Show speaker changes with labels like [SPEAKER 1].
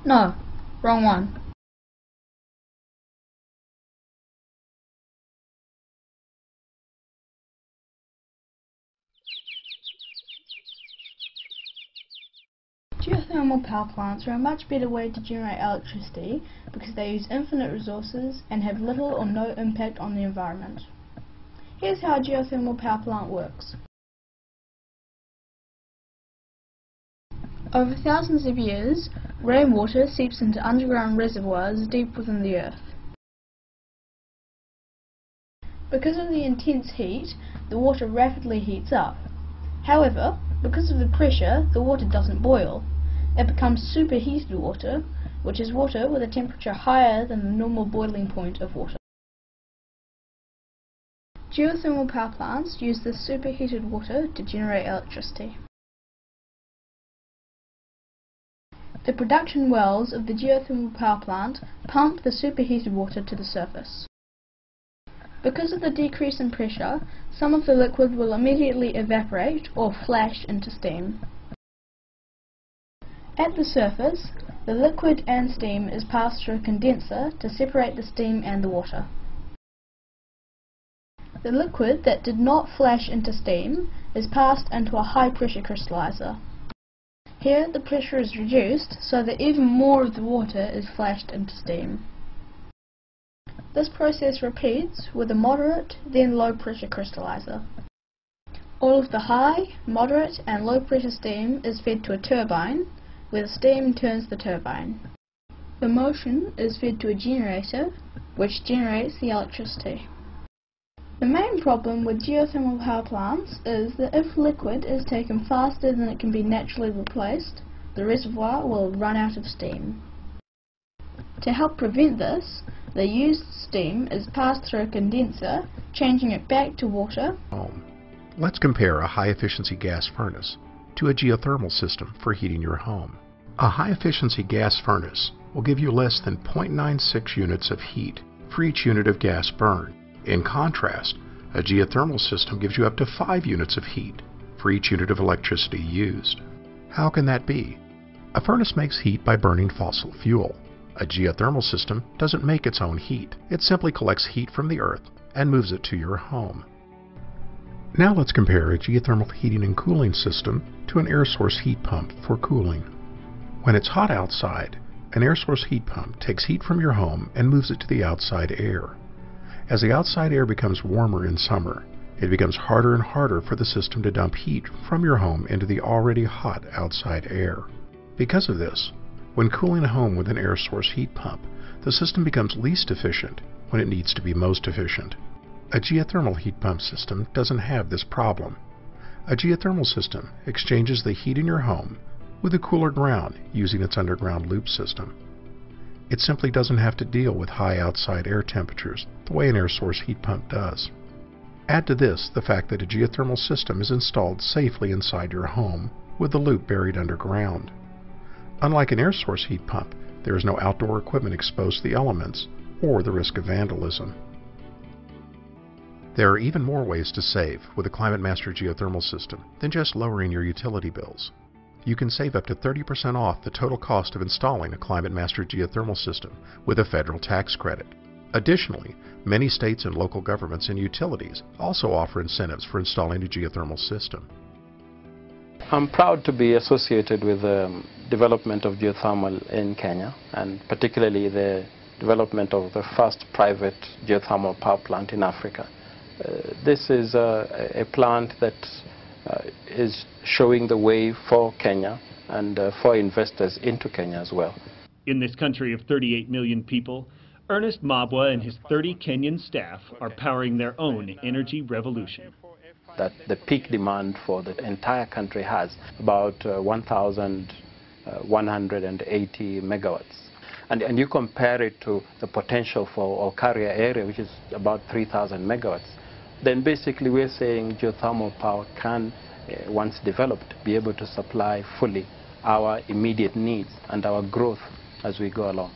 [SPEAKER 1] No, wrong one. Geothermal power plants are a much better way to generate electricity because they use infinite resources and have little or no impact on the environment. Here's how a geothermal power plant works. Over thousands of years, rainwater seeps into underground reservoirs deep within the earth. Because of the intense heat, the water rapidly heats up. However, because of the pressure, the water doesn't boil. It becomes superheated water, which is water with a temperature higher than the normal boiling point of water. Geothermal power plants use this superheated water to generate electricity. The production wells of the geothermal power plant pump the superheated water to the surface. Because of the decrease in pressure, some of the liquid will immediately evaporate or flash into steam. At the surface, the liquid and steam is passed through a condenser to separate the steam and the water. The liquid that did not flash into steam is passed into a high-pressure crystallizer. Here, the pressure is reduced so that even more of the water is flashed into steam. This process repeats with a moderate, then low-pressure crystallizer. All of the high, moderate, and low-pressure steam is fed to a turbine, where the steam turns the turbine. The motion is fed to a generator, which generates the electricity. The main problem with geothermal power plants is that if liquid is taken faster than it can be naturally replaced, the reservoir will run out of steam. To help prevent this, the used steam is passed through a condenser, changing it back to water.
[SPEAKER 2] Let's compare a high-efficiency gas furnace to a geothermal system for heating your home. A high-efficiency gas furnace will give you less than 0.96 units of heat for each unit of gas burned. In contrast, a geothermal system gives you up to 5 units of heat for each unit of electricity used. How can that be? A furnace makes heat by burning fossil fuel. A geothermal system doesn't make its own heat. It simply collects heat from the earth and moves it to your home. Now let's compare a geothermal heating and cooling system to an air source heat pump for cooling. When it's hot outside, an air source heat pump takes heat from your home and moves it to the outside air. As the outside air becomes warmer in summer, it becomes harder and harder for the system to dump heat from your home into the already hot outside air. Because of this, when cooling a home with an air source heat pump, the system becomes least efficient when it needs to be most efficient. A geothermal heat pump system doesn't have this problem. A geothermal system exchanges the heat in your home with the cooler ground using its underground loop system. It simply doesn't have to deal with high outside air temperatures the way an air source heat pump does. Add to this the fact that a geothermal system is installed safely inside your home with the loop buried underground. Unlike an air source heat pump, there is no outdoor equipment exposed to the elements or the risk of vandalism. There are even more ways to save with a Climate Master geothermal system than just lowering your utility bills. You can save up to 30% off the total cost of installing a Climate Master geothermal system with a federal tax credit. Additionally, many states and local governments and utilities also offer incentives for installing a geothermal system.
[SPEAKER 3] I'm proud to be associated with the development of geothermal in Kenya, and particularly the development of the first private geothermal power plant in Africa. This is a plant that is showing the way for Kenya and for investors into Kenya as well.
[SPEAKER 4] In this country of 38 million people, Ernest Mabwa and his 30 Kenyan staff are powering their own energy revolution.
[SPEAKER 3] That the peak demand for the entire country has about 1,180 megawatts. And you compare it to the potential for Olkaria area, which is about 3,000 megawatts, then basically we're saying geothermal power can, once developed, be able to supply fully our immediate needs and our growth as we go along.